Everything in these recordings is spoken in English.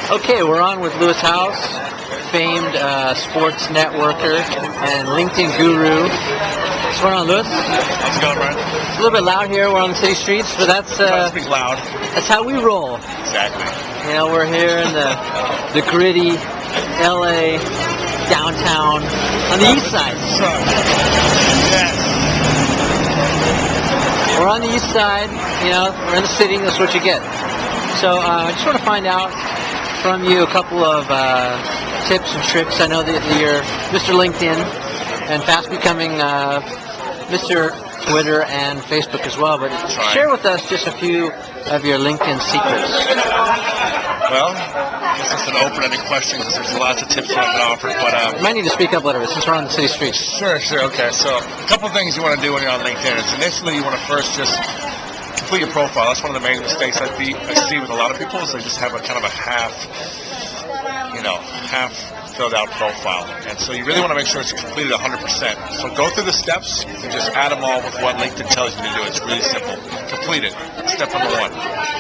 Okay, we're on with Lewis House, famed sports networker and LinkedIn guru. What's going on, Lewis? How's it going, Brian? It's a little bit loud here. We're on the city streets, but that's Speak loud. that's how we roll. Exactly. You know, we're here in the gritty LA downtown on the east side. Yes. We're on the east side. You know, we're in the city. That's what you get. So I just want to find out from you a couple of tips and tricks. I know that you're Mr. LinkedIn and fast becoming Mr. Twitter and Facebook as well. But share with us just a few of your LinkedIn secrets. Well, this is an open-ended question because there's lots of tips that I can offer. But You might need to speak up a little bit since we're on the city streets. Sure. Okay. So a couple of things you want to do when you're on LinkedIn is initially you want to first just complete your profile. That's one of the main mistakes I see with a lot of people is they just have a kind of a half filled out profile. And so you really want to make sure it's completed 100%. So go through the steps and just add them all with what LinkedIn tells you to do. It's really simple. Complete it. Step number 1.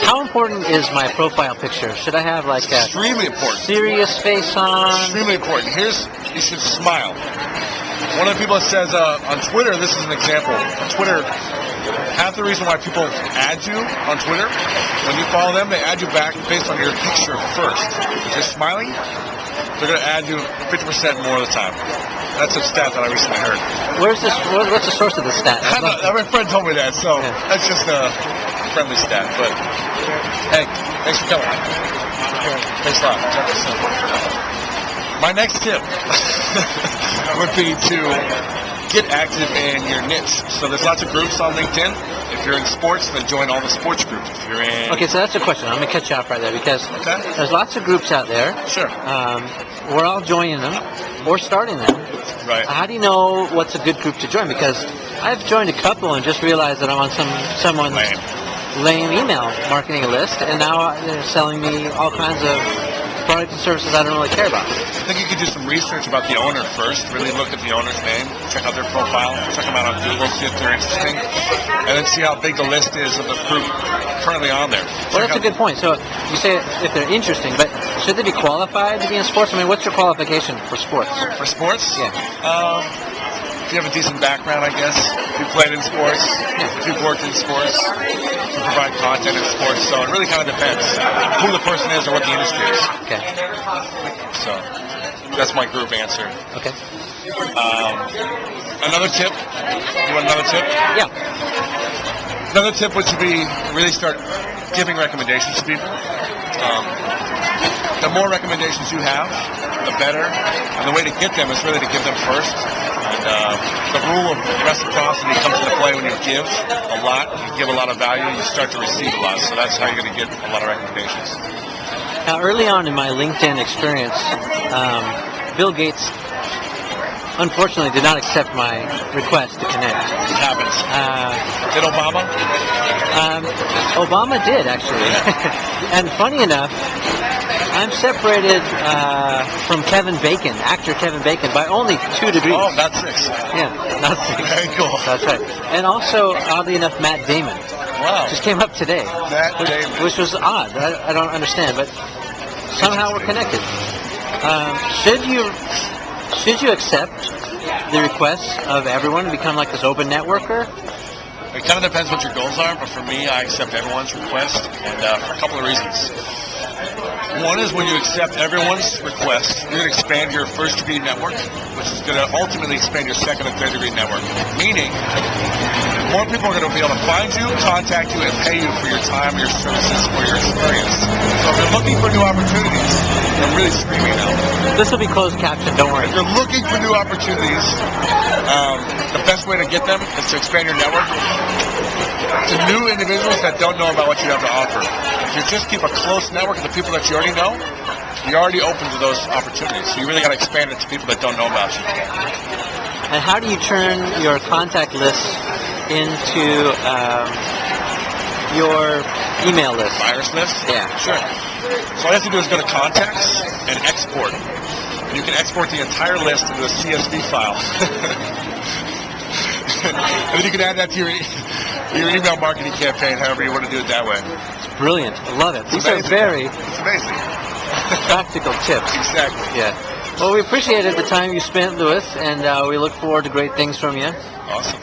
How important is my profile picture? Should I have like a Extremely important. serious face on? Extremely important. You should smile. One of the people that says on Twitter, this is an example. On Twitter, half the reason why people add you on Twitter, when you follow them, they add you back based on your picture first. If you're smiling, they're going to add you 50% more of the time. That's a stat that I recently heard. What's the source of the stat? My friend told me that, so that's just a friendly stat. But hey, thanks for coming. Thanks a lot. My next tip would be to get active in your niche. So there's lots of groups on LinkedIn. If you're in sports, then join all the sports groups. If you're in... Okay, so that's the question. I'm going to cut you off right there because there's lots of groups out there. Sure. We're all joining them or starting them. Right. How do you know what's a good group to join? Because I've joined a couple and just realized that I'm on someone's lame email marketing list, and now they're selling me all kinds of products and services I don't really care about. I think you could do some research about the owner first. Really look at the owner's name, check out their profile, check them out on Google, see if they're interesting, and then see how big the list is of the group currently on there. Well, that's a good point. So you say if they're interesting, but should they be qualified to be in sports? I mean, what's your qualification for sports? For sports? Yeah. If you have a decent background, I guess. If you played in sports, if you've worked in sports, if you provide content in sports. So it really kind of depends who the person is or what the industry is. Okay. So that's my group answer. Okay. Another tip. You want another tip? Yeah. Another tip would be really start giving recommendations to people. The more recommendations you have, the better. And the way to get them is really to give them first. And the rule of reciprocity comes into play when you give a lot, you give a lot of value, you start to receive a lot. So that's how you're going to get a lot of recommendations. Now, early on in my LinkedIn experience, Bill Gates unfortunately did not accept my request to connect. It happens. Did Obama? Obama did, actually. And funny enough, I'm separated from Kevin Bacon, actor Kevin Bacon, by only 2 degrees. Oh, not 6. Yeah, not 6. Very cool. That's right. And also, oddly enough, Matt Damon. Wow. Just came up today. Matt Damon. Which was odd. I don't understand, but somehow we're connected. Should you accept the requests of everyone to become like this open networker? It kind of depends what your goals are, but for me, I accept everyone's request, and for a couple of reasons. One is when you accept everyone's request, you're going to expand your first-degree network, which is going to ultimately expand your second and third-degree network. Meaning, more people are going to be able to find you, contact you, and pay you for your time, your services, or your experience. So if you're looking for new opportunities, I'm really screaming now. This will be closed caption, don't worry. If you're looking for new opportunities, the best way to get them is to expand your network to new individuals that don't know about what you have to offer. If you just keep a close network of the people that you already know, you're already open to those opportunities. So you really got to expand it to people that don't know about you. And how do you turn your contact list into your email list? Virus list? Yeah. Sure. So all you have to do is go to contacts and export. And you can export the entire list into a CSV file. And then you can add that to your email marketing campaign, however you want to do it that way. It's brilliant. I love it. These are It's amazing. Practical tips. Exactly. Yeah. Well, we appreciated the time you spent, Louis, and we look forward to great things from you. Awesome.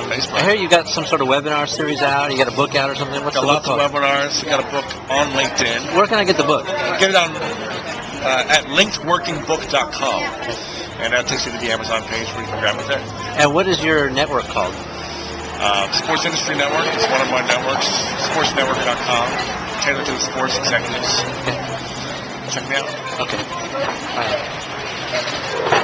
Thanks, I Brian. hear you got some sort of webinar series out. You got a book out or something. What's Got the lots book of called? webinars. We got a book on LinkedIn. Where can I get the book? Get it on at linkedworkingbook.com. And that takes you to the Amazon page where you can grab it there. And what is your network called? Sports Industry Network is one of my networks. Sportsnetwork.com. Tailored to the sports executives. Okay. Check me out. Okay. Bye.